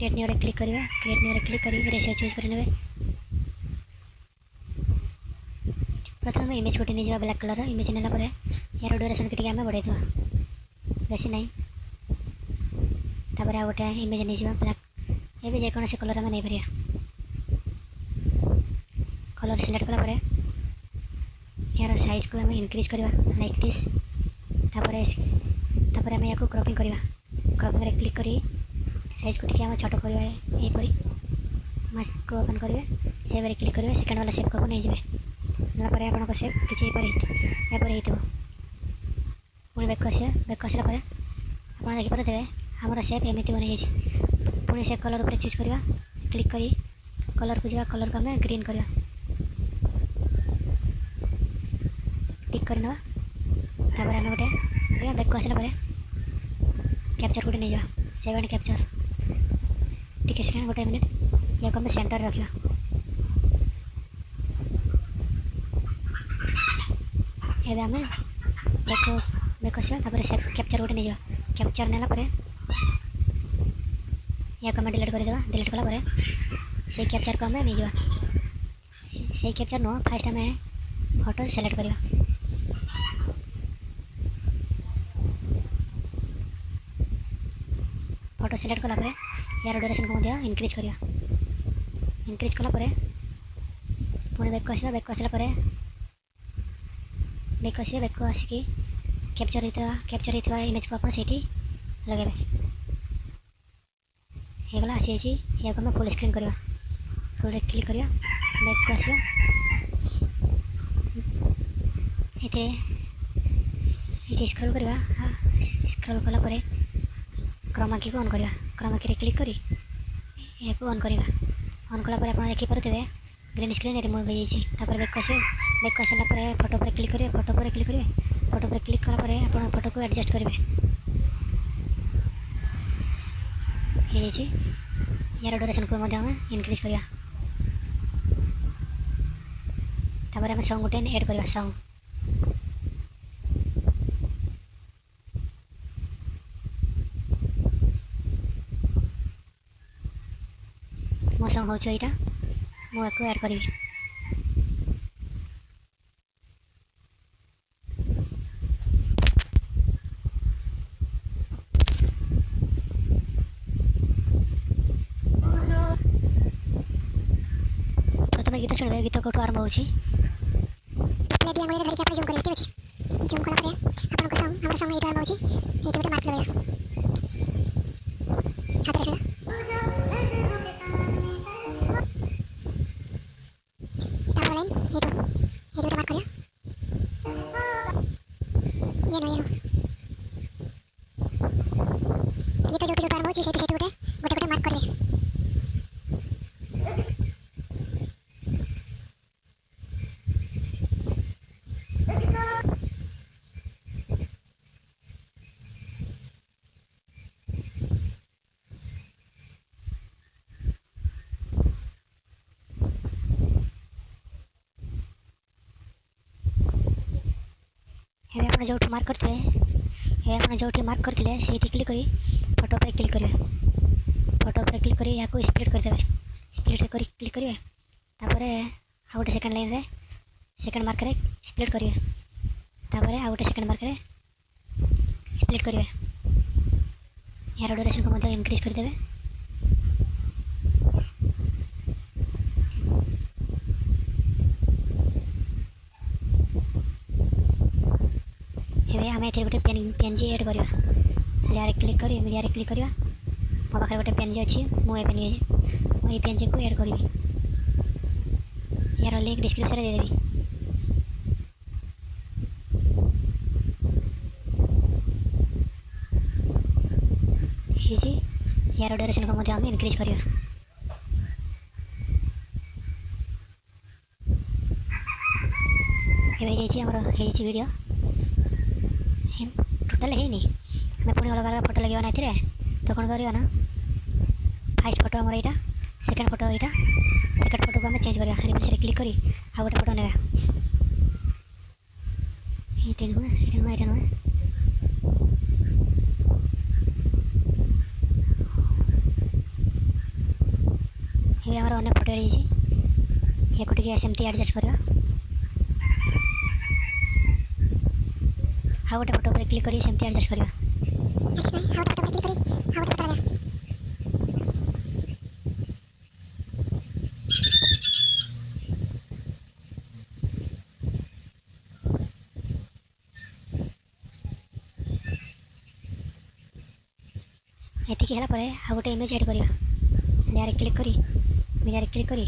create new रे click करिवे create new रे क्लिक करी रेशियो चूज कर नेबे प्रथम इमेज गोटे नहीं ब्लैक कलर इमेज नेला परे यार ड्यूरेशन के टिके आमे बढ़ाई दवा बेसी नहीं तापर आ गोटे इमेज नहीं ब्लैक ये भी जेकोसी कलर आम नहीं पारिया कलर सिलेक्ट कला परे यार साइज को आम इनक्रीज करवा लाइक दिस तापर आम या क्रॉपिंग करवा क्रॉपिंग रे क्लिक करी साइज को टिके आम छोट करवा यहीपरी मास्क को ओपन करेंगे सेव रे क्लिक करेंगे सेकेंड वाला सेव को नहीं जाए नापर आपको सेव किसी एपरी हो पुणी बैक आसला आप देखिपे आमर सेप एमती बन जाइए पुणी से कलर पर चूज करवा क्लिक करी कलर को जावा कलर को आम ग्रीन करवा टिक करना तापर आम गोटे बैक आसला कैप्चर गोटे नहीं जा सेव एंड कैप्चर टिके सेकेंड गोटे मिनिट या आम सेंटर रखा एवं आम बैक आसा कैप्चर गोटे नहीं जा कैप्चर नेला या आम डिलीट करदे डिलीट कला से कैप्चर को आम नहीं जा से कैप्चर नो फास्ट आम फोटो सेलेक्ट करवा फोटो सेलेक्ट कला यार ड्यूरेशन को इनक्रीज करवा इनक्रीज कला पुणी बैक आसला बैक आसिक कैप्चर होता इमेज को आप लगे होगला आसी या आम फुल स्क्रीन करवा फुल क्लिक करवा बैक को आसो ये स्क्रॉल करवा स्क्रॉल कला क्रमाकी को ऑन करवा क्रमाकी रे क्लिक करी या ऑन करवा ऑन कला आप देखिपे ग्रीन स्क्रीन रिमूव हो जाए बैक आसला फोटो पर क्लिक करेंगे फोटो पर क्लिक कला आप फोटो को एडजस्ट करेंगे यार ड्यूरेशन को इनक्रीज करवा तापर आम सॉन्ग गोटे ऐड करवा सॉन्ग मो सॉन्ग हो यहाँ मुझे ऐड करी प्रथम गीत शुणे गीत कौटू आरंभ होची आप जो मार्क करते आप जो मार्क करते से क्लिक करी फोटो पर क्लिक करेंगे फोटो पर क्लिक करी या स्प्लिट करदे स्प्लिट कर क्लिक करेंगे तापर आ गोटे सेकेंड लाइन रे सेकेंड मार्क रे स्प्लिट करेंगे तापर आ गोटे सेकेंड मार्क रे स्प्लिट करेंगे यार ड्यूरेशन को इनक्रीज करदे एवं आम ये गोटे पेनजी एड करवा लेयर क्लिक कर मीडिया क्लिक करवा मो पाखे गोटे पेनजी अच्छी मुझे पेनजी को एड करी यार लिंक डिस्क्रिप्शन में देदेवी यार ड्यूरेशन को आम इनक्रीज करवा वीडियो टोटाल है हमें पुणी अलग अलग फोटो लगे ना तो कौन करवा ना फास्ट फोटो आमर यहाँ सेकेंड फोटो यहाँ सेकेंड फोटो को आम चेंज करवा रिफ्रेश क्लिक करी आ गोटे फोटो नेगा ये नुहे पटे या टे सेमती एडजस्ट कर गोटे फोटो पर क्लिक कर सेमती एडजस्ट कर एतिक है आ गोटे इमेज एड करवा लेयर क्लिक कर मीडिया क्लिक कर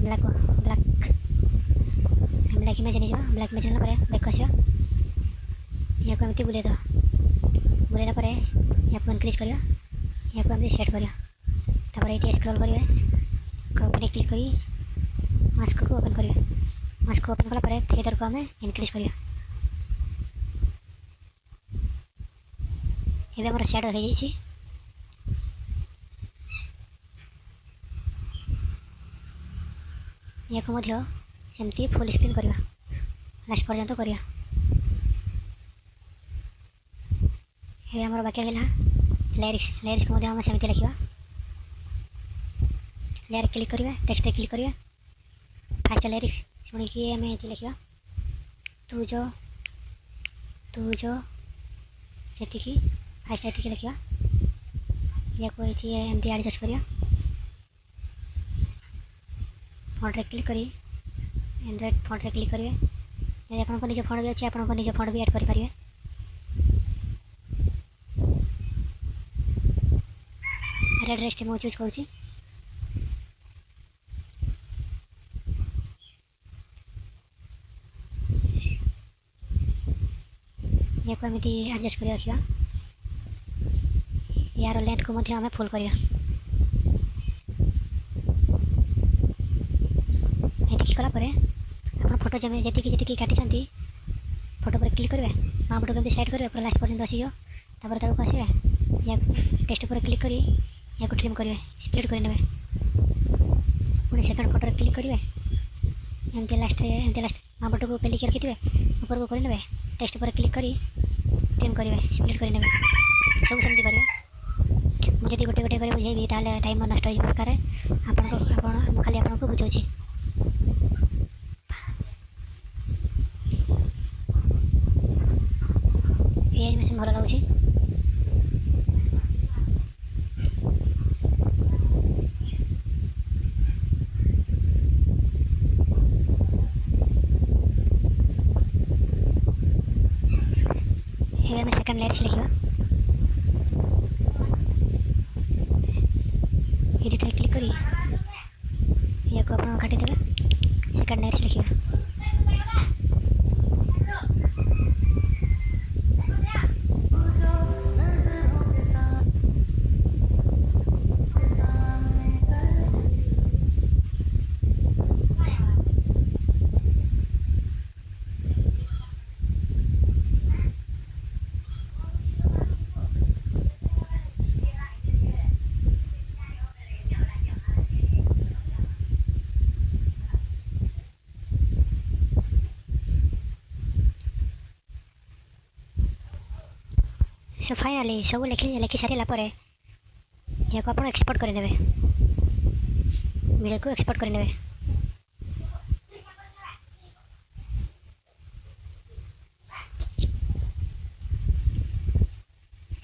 ब्लैक ब्लैक ब्लैक इमेज नहीं ब्लैक इमेज ना बैक आस या बुलेद बुलेला या इनक्रीज करवा या सेट करवा ये स्क्रॉल करेंगे क्रॉप क्लिक कर मास्क को ओपन करेंगे मास्क को ओपन कला फेदर को आम इनक्रीज करवा ये आम शेड हो जाए या सेमती फुल स्क्रीन करवा लास्ट पर्यंत करवा ये आम बाकी रहा लिरिक्स लिरिक्स को आम सेमती लिखा लेयर क्लिक करवा टेक्स्ट क्लिक करवा फास्ट लिरिक्स शुणिकी आम ये लिखा तू जो से फास्ट ये लिखा या एमती एडजस्ट करवा फंड रे क्लिक करी एंड्रॉइड फंड रे क्लिक करेंगे यदि आपको निज फंड भी अच्छे आपको निज फंड भी ऐड करेंगे रेड रेस्ट में चूज करुँची या को एमती एडजस्ट कर रखा यार लेंथ को आम फुल करवा कलापर आप फोटो जमी जी काटी फोटो पर क्लिक करेंगे बाँ फोटो कमी साइड करेंगे पूरा लास्ट पर्यटन आसीज तलक आसवे या टेक्स्ट पर क्लिक करी या ट्रिम करेंगे स्प्लिट कर पुणी सेकेंड फोटो क्लिक करेंगे एमती लास्ट बाँ फोटो को पेलिक रखी थे ऊपर को करने टेक्स्ट पर क्लिक करी ट्रिम करेंगे स्प्लिट कर सब सेमती करेंगे मुझे गोटे गोटे बुझेबी टाइम नष्ट हो बेकार आपको खाली आपको बुझाऊँ ये एनिमेशन भल लगुच आम सेकेंड लिरिक्स लिखा एडिट क्लिक करी या को आप काटिदेवे सेकेंड लिरिक्स लिखा सो फाइनाली सब लिखि सारापर या को आप एक्सपोर्ट करदे वीडियो को एक्सपोर्ट करदे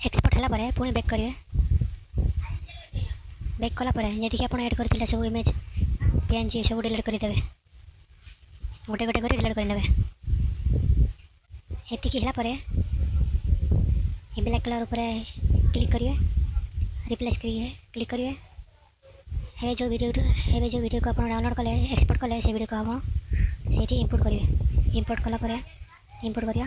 एक्सपोर्ट है पुणी बैक करेंगे बैक कलापर जी आप एड करते सब इमेज पीएनजी सब डिलीट करदे गोटे गोटे कर डिलीट करदे एतिक है ये ब्लैक कलर ऊपर क्लिक करिए रिप्लेस करिए क्लिक करिए ये जो वीडियो को आप डाउनलोड कले एक्सपोर्ट कले से वीडियो को आप से इंपोर्ट करिए इंपोर्ट कलापर इंपोर्ट करिया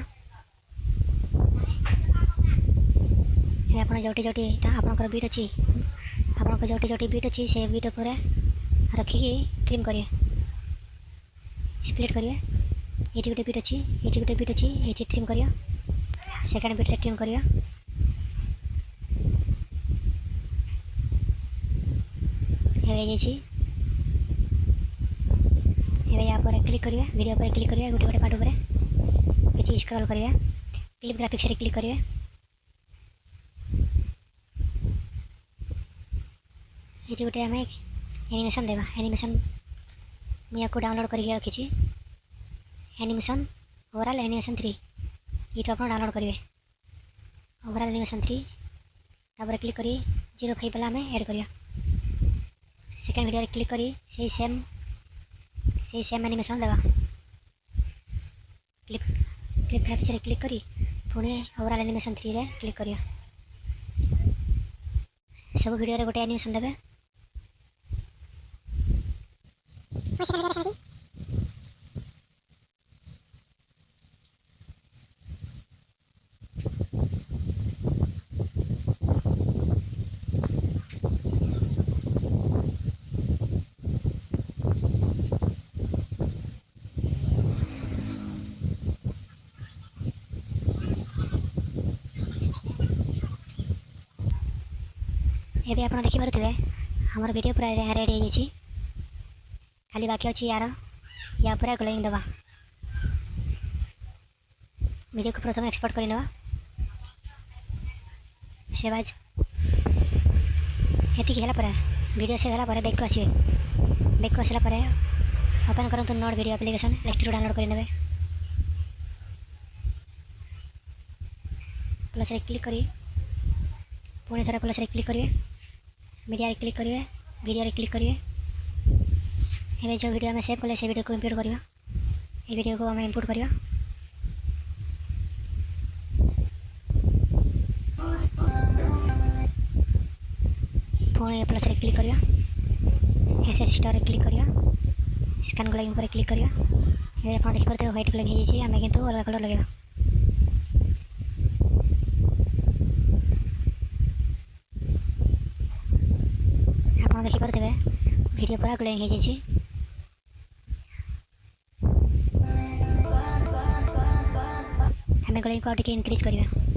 आप जोटी आपंकर बीट अच्छी आपंकर जोटी बीट अच्छी से बीट पर रखिकी ट्रिम करिए स्प्लिट करिए ये गोटे बीट अच्छी ये गोटे बीट अच्छी ये ट्रिम करिए सेकेंड बीट ट्रिम करिए यहाँ पर क्लिक करिए वीडियो पर क्लिक करिए गोटे गोटे पार्ट पर किसी स्क्रॉल करिए क्लिप ग्राफिक्स रे क्लिक करिए ये गोटे आम एनिमेशन देवा एनिमेशन मुझे आपको डाउनलोड करके रखी एनिमेशन ओवरऑल एनिमेशन 3 ये आप डाउनलोड करेंगे ओवरऑल एनिमेशन 3 तापर क्लिक करी 05 वाला आम एड करिया सेकेंड वीडियो क्लिक करी से सेम एनिमेशन देवा क्लिक क्लिक पिछले क्लिक करी पुणी ओवरऑल एनिमेशन 3 रे क्लिक करिया सब वीडियो रे गोटे एनिमेशन देवे एबे आप देखिपे आमर वीडियो पूरा रेडी हो खाली बाकी अच्छी यार या पूरा ग्लोइंग दबा वीडियो को प्रथम एक्सपोर्ट कर नवा सेवाज ये वीडियो सेव है बैक को आसवे बैक को आसला ओपन करूँ note video application next download कर प्लस क्लिक करी पुणी थोड़ा प्लस क्लिक करेंगे मीडिया रे क्लिक करेंगे वीडियो रे क्लिक करेंगे ये जो वीडियो में सेव कले से वीडियो को इम्पोर्ट करवा ये वीडियो को आम इम्पोर्ट करवा पुणी प्लस रे क्लिक करवा एस स्टार रे क्लिक करवा स्कैन ग्लोइंग ऊपर क्लिक करवा ये आप देखिए व्हाइट ग्लोइंग हो आम कितु अलग कलर लगे आप देखिपे वीडियो पूरा ग्लोइंग हो आम ग्लोइंग को आगे इनक्रीज करवा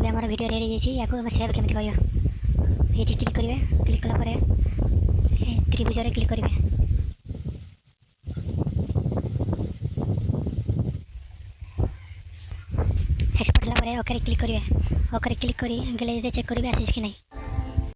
आमर वीडियो रेडी या सेव केमी करवा ये क्लिक करेंगे क्लिक कलापर त्रिभुज क्लिक करेंगे एक्सपोर्ट है ओके क्लिक करेंगे ओके क्लिक कर चेक करेंगे आसी कि नहीं